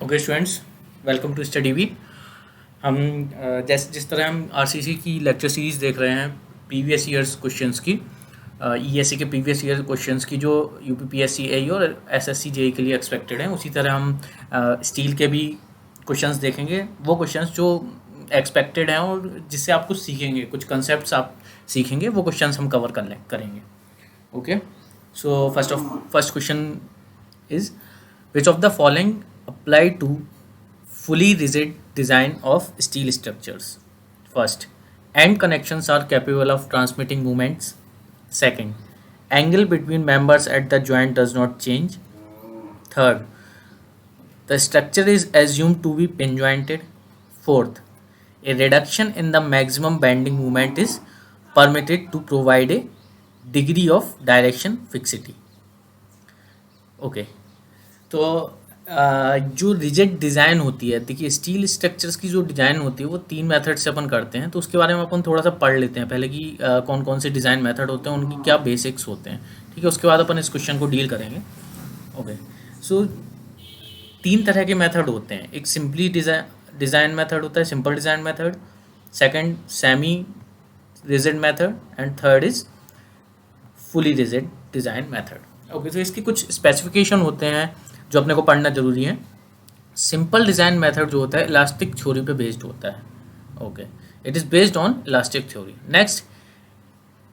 Okay students, welcome to study V. हम जिस तरह हम आरसीसी की लेक्चर सीरीज़ देख रहे हैं प्रीवियस ईयर्स क्वेश्चंस की, ईएससी के प्रीवियस ईयर क्वेश्चंस की जो यूपीपीएससी एई और एसएससी जेई के लिए एक्सपेक्टेड हैं, उसी तरह हम स्टील के भी क्वेश्चंस देखेंगे। वो क्वेश्चंस जो एक्सपेक्टेड हैं और जिससे आप कुछ सीखेंगे, कुछ कंसेप्ट आप सीखेंगे, वो क्वेश्चंस हम कवर करेंगे। Okay, so first question is which of the following apply to fully rigid design of steel structures? First, end connections are capable of transmitting moments. Second, angle between members at the joint does not change. Third, the structure is assumed to be pin jointed. Fourth, a reduction in the maximum bending moment is permitted to provide a degree of direction fixity. Okay, तो जो rigid design होती है, देखिए steel structures की जो design होती है वो 3 मेथड से अपन करते हैं। तो उसके बारे में अपन थोड़ा सा पढ़ लेते हैं पहले कि कौन कौन से डिज़ाइन मेथड होते हैं, उनकी क्या बेसिक्स होते हैं। ठीक है, उसके बाद अपन इस क्वेश्चन को डील करेंगे। ओके, सो 3 तरह के मेथड होते हैं। एक सिंपली डिज़ाइन मेथड होता है, simple design method. Second semi rigid method and third is fully rigid design method. Okay, तो इसकी कुछ स्पेसिफिकेशन होते हैं जो अपने को पढ़ना जरूरी है। सिंपल डिज़ाइन मेथड जो होता है इलास्टिक थ्योरी पे बेस्ड होता है। Okay, it is based on elastic theory. Next,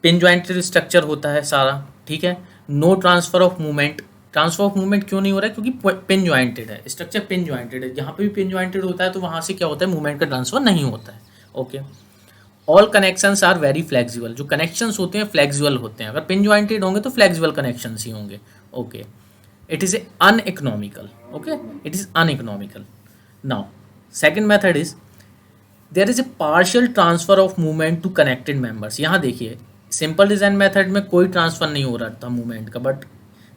pin jointed structure होता है सारा। ठीक है, no transfer of movement. Transfer of movement क्यों नहीं हो रहा है? क्योंकि पिन जॉइंटेड है, स्ट्रक्चर पिन जॉइंटेड है। जहाँ पे भी पिन जॉइंटेड होता है तो वहाँ से क्या होता है, मूवमेंट का ट्रांसफर नहीं होता है। Okay, all connections are very flexible. जो कनेक्शंस होते हैं फ्लेक्सिबल होते हैं। अगर पिन जॉइंटेड होंगे तो फ्लेक्सिबल कनेक्शंस ही होंगे। Okay, it is uneconomical. Okay, it is uneconomical. Now second method is there is a partial transfer of movement to connected members. यहाँ देखिए सिंपल डिज़ाइन मेथड में कोई ट्रांसफ़र नहीं हो रहा था मूवमेंट का, बट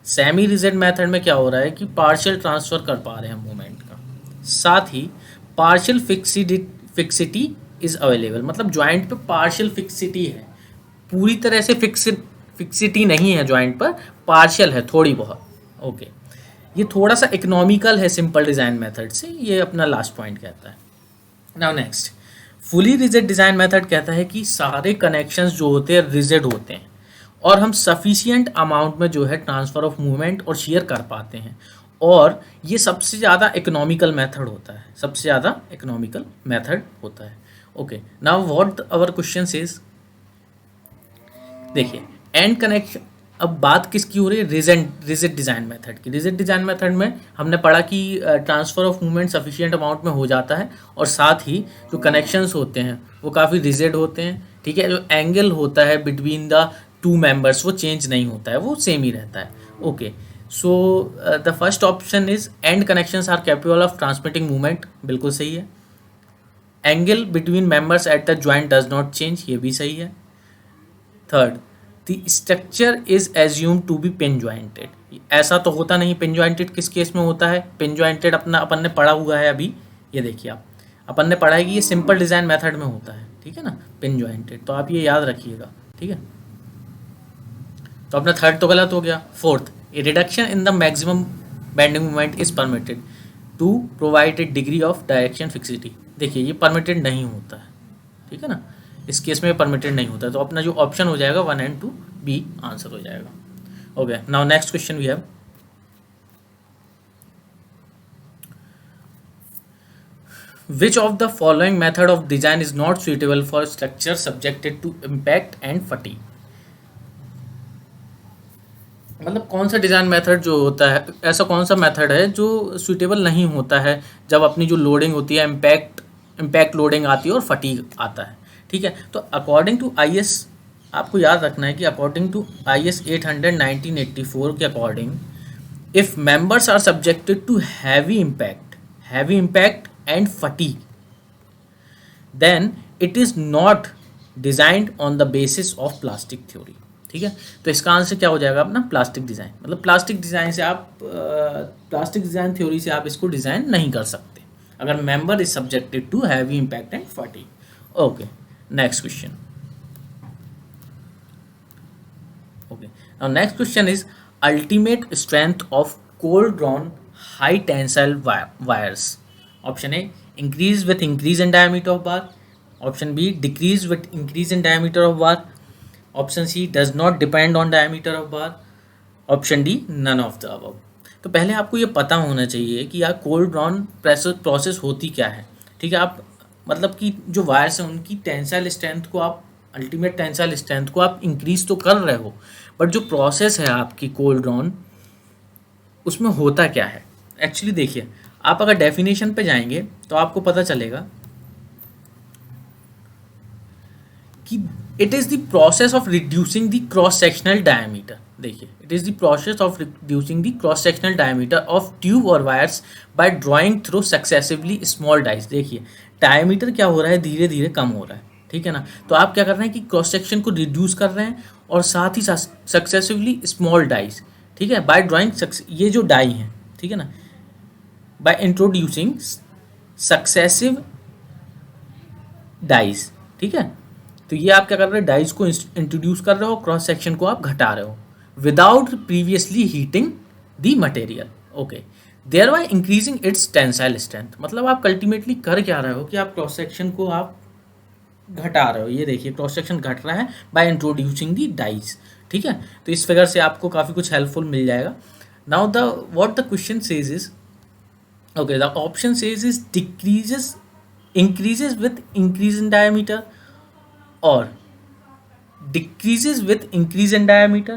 सेमी रिजिड मेथड में क्या हो रहा है कि पार्शियल ट्रांसफ़र कर पा रहे हैं मूवमेंट का। साथ ही पार्शियल फिक्सिटी इज़ अवेलेबल, मतलब जॉइंट पे पार्शियल फिक्सिटी है, पूरी तरह से फिक्सिटी नहीं है जॉइंट पर, पार्शियल है थोड़ी बहुत। ओके, ये थोड़ा सा इकोनॉमिकल है सिंपल डिज़ाइन मेथड से, ये अपना लास्ट पॉइंट कहता है। Now next, fully rigid design method कहता है कि सारे कनेक्शंस जो होते हैं रिजिड होते हैं और हम सफिशिएंट अमाउंट में जो है ट्रांसफ़र ऑफ मूवमेंट और शेयर कर पाते हैं, और ये सबसे ज़्यादा इकोनॉमिकल मेथड होता है, सबसे ज़्यादा इकोनॉमिकल मेथड होता है। Okay, now what our question is, देखिए एंड कनेक्शन। अब बात किसकी हो रही है? रिजिड डिज़ाइन मेथड की। रिजिड डिज़ाइन मेथड में हमने पढ़ा कि transfer of movement sufficient amount में हो जाता है और साथ ही जो कनेक्शंस होते हैं वो काफ़ी रिजिड होते हैं। ठीक है, जो एंगल होता है बिटवीन द टू मेंबर्स वो चेंज नहीं होता है, वो सेम ही रहता है। Okay, so the first option is end connections are capable of transmitting movement, बिल्कुल सही है। Angle between members at the joint does not change, ये भी सही है। Third, the structure is assume to be pin jointed. ऐसा तो होता नहीं। पिन ज्वाइंटेड किस केस में होता है? पिन ज्वाइंटेड अपना अपन ने पढ़ा हुआ है अभी, ये देखिए आप, अपन ने पढ़ा है कि ये सिंपल डिज़ाइन मेथड में होता है। ठीक है ना, पिन ज्वाइंटेड, तो आप ये याद रखिएगा। ठीक है, तो अपना थर्ड तो गलत हो गया। Fourth, a reduction in the maximum bending moment is permitted to provide a degree of direction fixity. देखिए ये परमिटेड नहीं होता है। ठीक है ना, इस केस में परमिटेड नहीं होता है, तो अपना जो ऑप्शन हो जाएगा 1 and 2 बी आंसर हो जाएगा। Okay, now next question we have, which of the following method of design is not suitable for structure subjected to impact and fatigue? मतलब कौन सा डिज़ाइन मेथड जो होता है, ऐसा कौन सा मेथड है जो सूटेबल नहीं होता है जब अपनी जो लोडिंग होती है, इम्पैक्ट लोडिंग आती है और फटीग आता है। ठीक है, तो अकॉर्डिंग टू आईएस, आपको याद रखना है कि अकॉर्डिंग टू आईएस 800 1984 के according, if members are subjected to heavy impact and fatigue, then it is not designed on the basis of plastic theory. ठीक है, तो इसका आंसर क्या हो जाएगा अपना? Plastic design. मतलब प्लास्टिक डिज़ाइन से आप प्लास्टिक डिज़ाइन थ्योरी से आप इसको डिज़ाइन नहीं कर सकते अगर member is subjected to heavy impact and fatigue. Okay, next question. Okay, now next question is ultimate strength of cold drawn high tensile wires. Option A, increase with increase in diameter of bar. Option B, decrease with increase in diameter of bar. Option C, does not depend on diameter of bar. Option D, none of the above. तो पहले आपको ये पता होना चाहिए कि यार cold drawn process होती क्या है, ठीक है। आप मतलब कि जो वायर्स हैं उनकी टेंसाइल स्ट्रेंथ को आप, अल्टीमेट टेंसाइल स्ट्रेंथ को आप इंक्रीज तो कर रहे हो, बट जो प्रोसेस है आपकी कोल्ड ड्रॉन, उसमें होता क्या है एक्चुअली। देखिए, आप अगर डेफिनेशन पे जाएंगे तो आपको पता चलेगा कि it is the process of reducing the cross sectional diameter. देखिए, it is the process of reducing the cross sectional diameter of tube और wires by drawing through successively small dies. देखिए, डायमीटर क्या हो रहा है, धीरे धीरे कम हो रहा है, ठीक है ना। तो आप क्या कर रहे हैं कि क्रॉस सेक्शन को रिड्यूस कर रहे हैं और साथ ही साथ सक्सेसिवली स्मॉल डाइस, ठीक है, बाय ड्राइंग ये जो डाई हैं, ठीक है ना, बाय इंट्रोड्यूसिंग सक्सेसिव डाइस, ठीक है। तो ये आप क्या कर रहे हैं, डाइस को इंट्रोड्यूस कर रहे हो, क्रॉस सेक्शन को आप घटा रहे हो without previously heating the material, okay, thereby increasing its tensile strength. मतलब आप अल्टीमेटली कर क्या रहे हो कि आप क्रॉस सेक्शन को आप घटा रहे हो। ये देखिए, क्रॉस सेक्शन घट रहा है बाय इंट्रोड्यूसिंग दी डाइज, ठीक है। तो इस फिगर से आपको काफ़ी कुछ हेल्पफुल मिल जाएगा। Now the what the question says is, okay, the option says is decreases increases with increase in diameter और decreases with increase in diameter.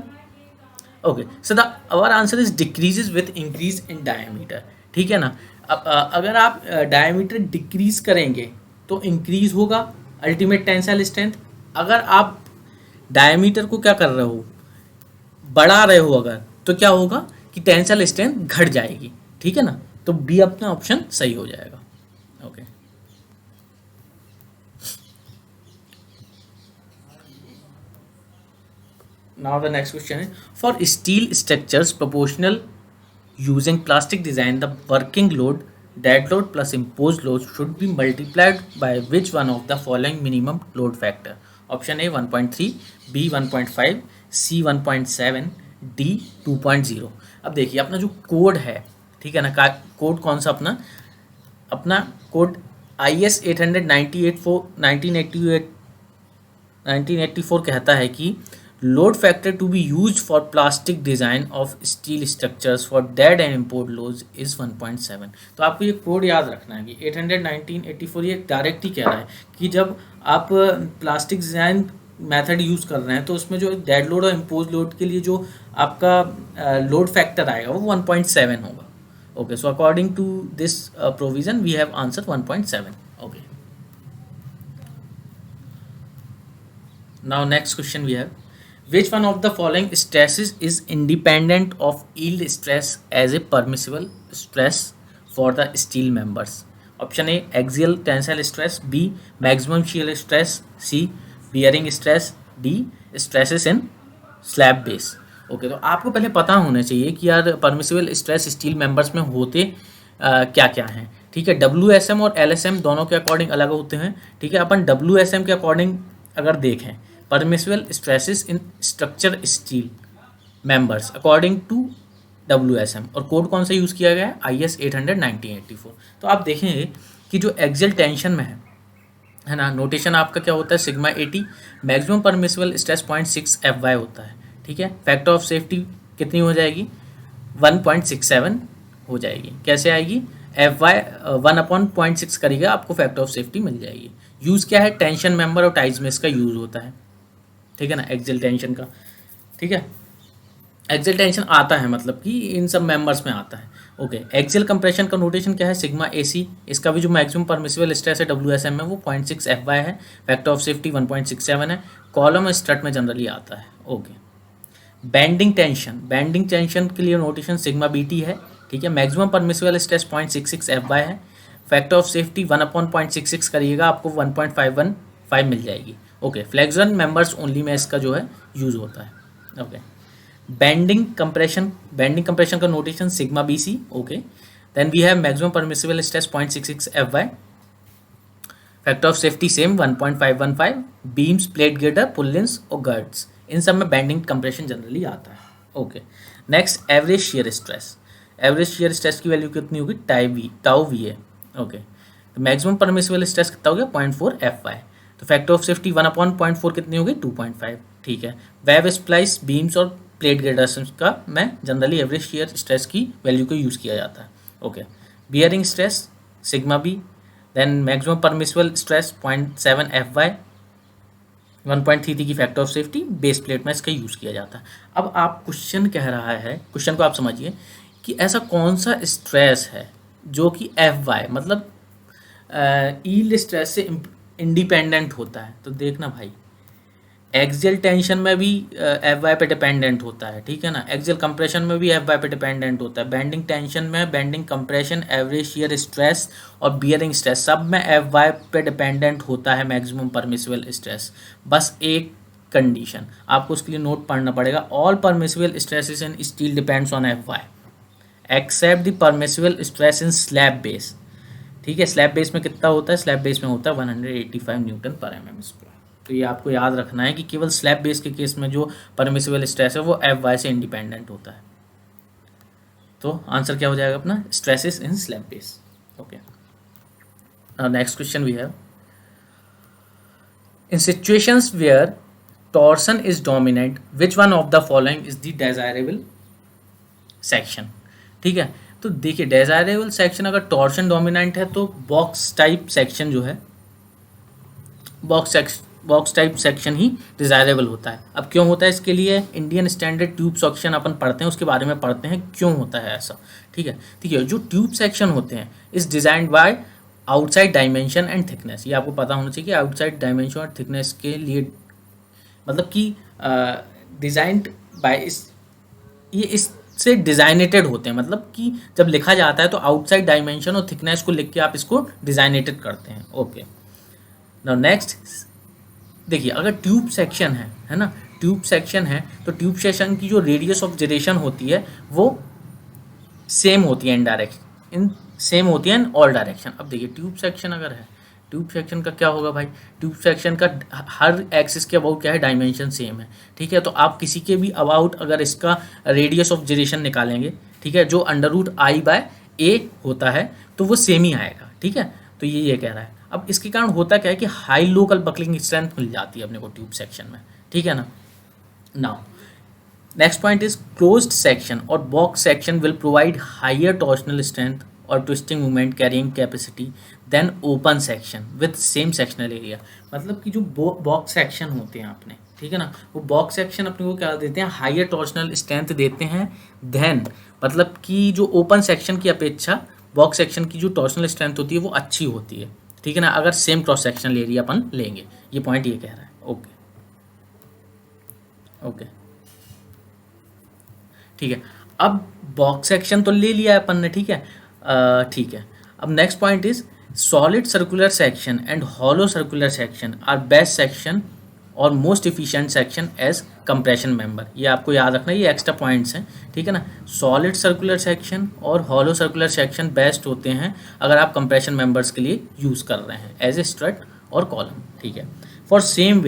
Okay, so the our answer is decreases with increase in diameter, ठीक है ना। अब अगर आप diameter decrease करेंगे तो increase होगा अल्टीमेट टेंसाइल स्ट्रेंथ। अगर आप डायमीटर को क्या कर रहे हो, बढ़ा रहे हो अगर, तो क्या होगा कि टेंसाइल स्ट्रेंथ घट जाएगी, ठीक है ना। तो बी अपना ऑप्शन सही हो जाएगा। Okay, now the next question is, for steel structures proportional using plastic design, the working load, dead load plus imposed load should be multiplied by which one of the following minimum load factor? Option A 1.3, B 1.5, C 1.7, D 2.0। अब देखिए, अपना जो code है, ठीक है ना, code कौन सा अपना अपना कोड IS 1984 कहता है कि load factor to be use for plastic design of steel structures for dead and import loads is 1.7। तो आपको ये कोड याद रखना है कि 1984 ये डायरेक्ट ही कह रहा है कि जब आप प्लास्टिक डिज़ाइन मेथड यूज़ कर रहे हैं तो उसमें जो डेड लोड और इम्पोज लोड के लिए जो आपका लोड फैक्टर आएगा वो 1.7 होगा। Okay, so according to this provision we have answer 1.7। Okay, now next question we have, which one of the following stresses is independent of yield stress as a permissible stress for the steel members? Option A axial tensile stress, B maximum shear stress, C bearing stress, D stresses in slab base। Okay, तो आपको पहले पता होना चाहिए कि यार permissible stress steel members में होते क्या क्या हैं, ठीक है। WSM और LSM दोनों के अकॉर्डिंग अलग होते हैं, ठीक है। अपन WSM के अकॉर्डिंग अगर देखें, permissible stresses in structure steel members according to WSM, और कोड कौन सा यूज़ किया गया है, IS 800-1984। तो आप देखेंगे कि जो एक्सियल टेंशन में है ना, नोटेशन आपका क्या होता है, sigma 80, maximum permissible stress 0.6 FY होता है, ठीक है। फैक्टर ऑफ सेफ्टी कितनी हो जाएगी, 1.67 हो जाएगी। कैसे आएगी, FY 1/0.6 करेगा, आपको फैक्टर ऑफ सेफ्टी मिल जाएगी। यूज़ क्या है, टेंशन मेंबर और टाइज में इसका यूज़ होता है, ठीक है ना, एक्सियल टेंशन का, ठीक है। एक्सियल टेंशन आता है मतलब कि इन सब मेंबर्स में आता है। ओके, एक्सियल कंप्रेशन का नोटेशन क्या है, सिग्मा AC, इसका भी जो मैक्सिमम परमिसिबल स्ट्रेस है WSM में वो 0.6 FY है, फैक्टर ऑफ सेफ्टी 1.67 है, कॉलम स्ट्रट में जनरली आता है। ओके, बेंडिंग टेंशन के लिए नोटेशन सिग्मा BT है, ठीक है। मैक्सिमम परमिसिबल स्ट्रेस 0.66 FY है, फैक्टर ऑफ सेफ्टी 1/0.66 करिएगा, आपको 1.515 मिल जाएगी। ओके, फ्लेक्सन मेंबर्स ओनली में इसका जो है यूज़ होता है। ओके, बेंडिंग कंप्रेशन का notation sigma BC। Okay, then we have maximum permissible stress 0.66 FY, factor of safety same 1.515, beams, plate girder, purlins और गर्ड्स, इन सब में बेंडिंग कंप्रेशन जनरली आता है। Okay, next average shear stress. Average shear stress की value कितनी होगी, tau we है। Okay, तो मैक्सिमम परमिसिबल स्ट्रेस कितना हो गया 0.4 FY। तो फैक्टर ऑफ सेफ्टी 1/0.4 कितनी होगी 2.5। ठीक है, वेब स्प्लाइस बीम्स और प्लेट ग्रेडेशन का मैं जनरली एवरेज शियर स्ट्रेस की वैल्यू को यूज़ किया जाता है। Okay, bearing stress sigma B, then maximum permissible stress 0.7 FY, 1.33 की factor of safety base plate में इसका यूज़ किया जाता है। अब आप क्वेश्चन कह रहा है, क्वेश्चन को आप समझिए कि ऐसा कौन सा स्ट्रेस है जो कि FY मतलब ईल्ड स्ट्रेस से इंडिपेंडेंट होता है। तो देखना भाई, एक्सियल टेंशन में भी FY पे डिपेंडेंट होता है, ठीक है ना, एक्सियल कंप्रेशन में भी FY पे डिपेंडेंट होता है, बेंडिंग टेंशन में, bending compression, average shear stress और बियरिंग स्ट्रेस सब में FY पे डिपेंडेंट होता है मैक्सिमम परमिसिबल स्ट्रेस। बस एक कंडीशन आपको उसके लिए नोट पढ़ना पड़ेगा, all permissible stresses in steel depends on FY except the permissible stress in slab base. ठीक है, स्लैब बेस में कितना होता है, स्लैब बेस में होता है 185 Nm/mm²। तो ये आपको याद रखना है कि केवल स्लैब बेस के केस में जो परमिसिबल स्ट्रेस है वो FY से इंडिपेंडेंट होता है। तो आंसर क्या हो जाएगा अपना, stresses in slab base. Okay, next question we have, in situations where torsion is dominant which one of the following is the desirable section. ठीक है, तो देखिए डिजायरेबल सेक्शन अगर टॉर्शन डोमिनेंट है तो बॉक्स टाइप सेक्शन जो है, box type section ही डिजायरेबल होता है। अब क्यों होता है, इसके लिए इंडियन स्टैंडर्ड ट्यूब सेक्शन अपन पढ़ते हैं, उसके बारे में पढ़ते हैं क्यों होता है ऐसा। ठीक है, जो ट्यूब सेक्शन होते हैं is designed by outside dimension and thickness. ये आपको पता होना चाहिए कि आउटसाइड डायमेंशन और थिकनेस के लिए मतलब कि डिजाइंड बाय इससे डिजाइनेटेड होते हैं, मतलब कि जब लिखा जाता है तो आउटसाइड डायमेंशन और थिकनेस को लिख के आप इसको डिजाइनेटेड करते हैं। ओके, नाउ नेक्स्ट देखिए, अगर ट्यूब सेक्शन है ना, ट्यूब सेक्शन है तो ट्यूब सेक्शन की जो रेडियस ऑफ जिरेशन होती है वो सेम होती है सेम होती है इन ऑल डायरेक्शन। अब देखिए ट्यूब सेक्शन अगर है, ट्यूब सेक्शन का क्या होगा भाई, ट्यूब सेक्शन का हर एक्सिस के अबाउट क्या है, डायमेंशन सेम है। ठीक है, तो आप किसी के भी अबाउट अगर इसका रेडियस ऑफ जिरेशन निकालेंगे, ठीक है, जो √I/A होता है तो वो सेम ही आएगा। ठीक है, तो ये कह रहा है। अब इसके कारण होता क्या है कि हाई लोकल बकलिंग स्ट्रेंथ मिल जाती है अपने को ट्यूब सेक्शन में। ठीक है ना, now next point is closed section और box section will provide higher torsional strength और twisting movement carrying capacity than open section with same sectional area. मतलब कि जो बॉक्स सेक्शन होते हैं अपने, ठीक है ना, वो बॉक्स सेक्शन अपने को क्या देते हैं, हायर टॉर्शनल स्ट्रेंथ देते हैं देन, मतलब कि जो ओपन सेक्शन की अपेक्षा बॉक्स सेक्शन की जो टॉर्शनल स्ट्रेंथ होती है वो अच्छी होती है। ठीक है ना, अगर सेम क्रॉस सेक्शनल एरिया अपन लेंगे, ये पॉइंट ये कह रहा है। ओके ओके, ठीक है, अब बॉक्स सेक्शन तो ले लिया है अपन ने। ठीक है, ठीक है, अब next point is solid circular section and hollow circular section are best section और most efficient section as compression member. ये आपको याद रखना, ये एक्स्ट्रा पॉइंट्स हैं। ठीक है ना, सॉलिड सर्कुलर सेक्शन और हॉलो सर्कुलर सेक्शन बेस्ट होते हैं अगर आप कंप्रेशन मेंबर्स के लिए यूज़ कर रहे हैं एज ए स्ट्रट और कॉलम। ठीक है, फॉर सेम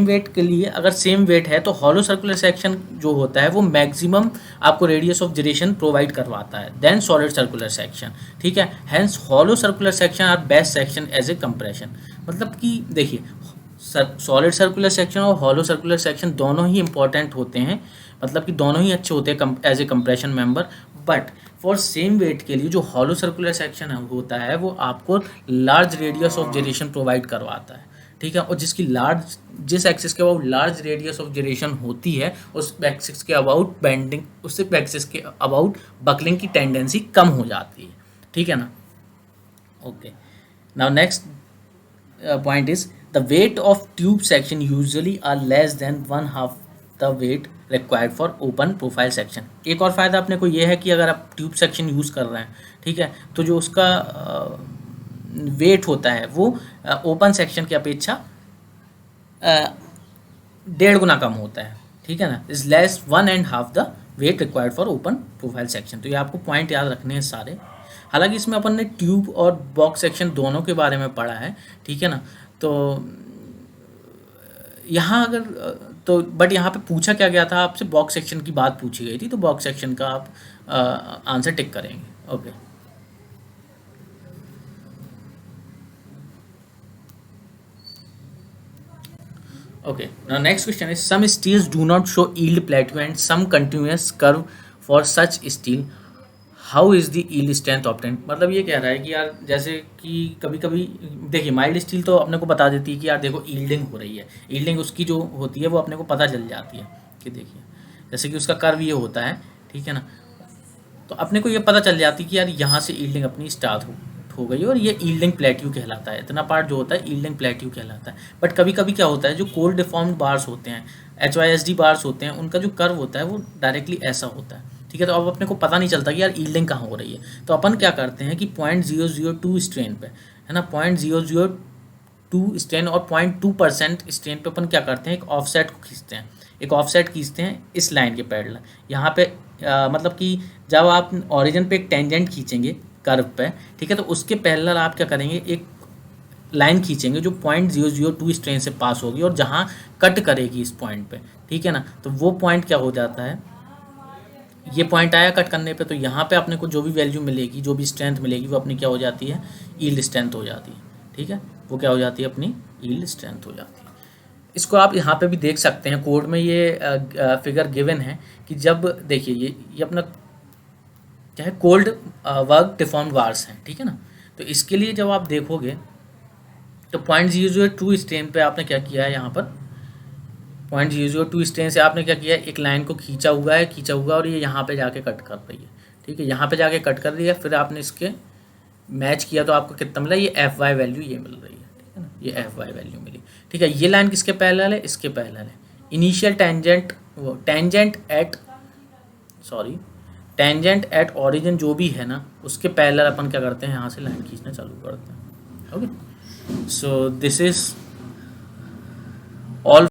वेट के लिए अगर सेम वेट है तो हॉलो सर्कुलर सेक्शन जो होता है वो मैक्सिमम आपको रेडियस ऑफ जिरेशन प्रोवाइड करवाता है देन सॉलिड सर्कुलर सेक्शन। ठीक है, hence hollow circular section are best section as a compression. मतलब कि देखिए सॉलिड सर्कुलर सेक्शन और हॉलो सर्कुलर सेक्शन दोनों ही इंपॉर्टेंट होते हैं, मतलब कि दोनों ही अच्छे होते हैं as a compression member. But for same weight के लिए जो हॉलो सर्कुलर सेक्शन होता है वो आपको large radius of gyration provide करवाता है। ठीक है, और जिस एक्सिस के about large radius of gyration होती है उस एक्सिस के अबाउट बेंडिंग, उस एक्सिस के अबाउट बकलिंग की टेंडेंसी कम हो जाती है। ठीक है ना, okay, now next point is the weight of tube section usually are less than 1/2 the weight required for open profile section. एक और फायदा अपने को ये है कि अगर आप ट्यूब सेक्शन यूज़ कर रहे हैं, ठीक है, तो जो उसका वेट होता है वो ओपन सेक्शन की अपेक्षा 1.5 गुना कम होता है। ठीक है ना, is less 1.5 the weight required for open profile section. तो ये आपको पॉइंट याद रखने हैं सारे। हालांकि इसमें अपन ने ट्यूब और बॉक्स सेक्शन दोनों के बारे में पढ़ा है। ठीक है ना, तो यहाँ अगर तो बट यहाँ पे पूछा क्या गया था आपसे, बॉक्स सेक्शन की बात पूछी गई थी, तो बॉक्स सेक्शन का आप आंसर टिक करेंगे। Okay, okay, now next question is, some steels do not show yield plateau and some continuous curve for such steel, how is the yield strength obtain. मतलब ये कह रहा है कि यार जैसे कि कभी कभी देखिए माइल्ड स्टील तो अपने को बता देती है कि यार देखो यील्डिंग हो रही है, यील्डिंग उसकी जो होती है वो अपने को पता चल जाती है कि देखिए जैसे कि उसका कर्व ये होता है, ठीक है ना, तो अपने को ये पता चल जाती है कि यार यहाँ से यील्डिंग अपनी स्टार्ट हो गई और ये यील्डिंग प्लेट्यू कहलाता है, इतना पार्ट जो होता है यील्डिंग प्लेट्यू कहलाता है। बट कभी कभी क्या होता है, जो कोल्ड डिफॉर्म्ड बार्स होते हैं, HYSD बार्स होते हैं, उनका जो कर्व होता है वो डायरेक्टली ऐसा होता है, ठीक है। तो अब अपने को पता नहीं चलता कि यार यील्डिंग कहाँ हो रही है, तो अपन क्या करते हैं कि 0.002 स्ट्रेन पे, है ना, 0.002 स्ट्रेन और 0.2% स्ट्रेन पे अपन क्या करते हैं, एक ऑफसेट को खींचते हैं, एक ऑफसेट खींचते हैं इस लाइन के पैरेलल। यहाँ पे मतलब कि जब आप ओरिजिन पे एक टेंजेंट खींचेंगे कर्व पे, ठीक है, तो उसके पैरेलल आप क्या करेंगे, एक लाइन खींचेंगे जो 0.002 स्ट्रेन से पास होगी और जहाँ कट करेगी इस पॉइंट पे, ठीक है ना, तो वो पॉइंट क्या हो जाता है, ये पॉइंट आया कट करने पे, तो यहाँ पे अपने को जो भी वैल्यू मिलेगी, जो भी स्ट्रेंथ मिलेगी, वो अपनी क्या हो जाती है, यील्ड स्ट्रेंथ हो जाती है, ठीक है, वो क्या हो जाती है, अपनी यील्ड स्ट्रेंथ हो जाती है। इसको आप यहाँ पे भी देख सकते हैं, कोड में ये फिगर गिवन है कि जब देखिए ये अपना क्या है, कोल्ड वर्क डिफॉर्म्ड बार्स हैं, ठीक है ना, तो इसके लिए जब आप देखोगे तो 0.002 स्ट्रेन पे आपने क्या किया है, यहाँ पर 0.002 स्ट्रेन से आपने क्या किया है, एक लाइन को खींचा हुआ है और ये यहाँ पे जाके कट कर रही है, ठीक है, यहाँ पे जाके कट कर रही है, फिर आपने इसके मैच किया तो आपको कितना मिला, ये FY वैल्यू ये मिल रही है, ठीक है ना, ये FY वैल्यू मिली, ठीक है। ये लाइन किसके पैरेलल है, इसके पैरेलल है। इनिशियल टेंजेंट वो टेंजेंट एट ऑरिजिन जो भी है ना, उसके पैरेलल अपन क्या करते हैं, यहाँ से लाइन खींचना चालू करते हैं। Okay, so this is all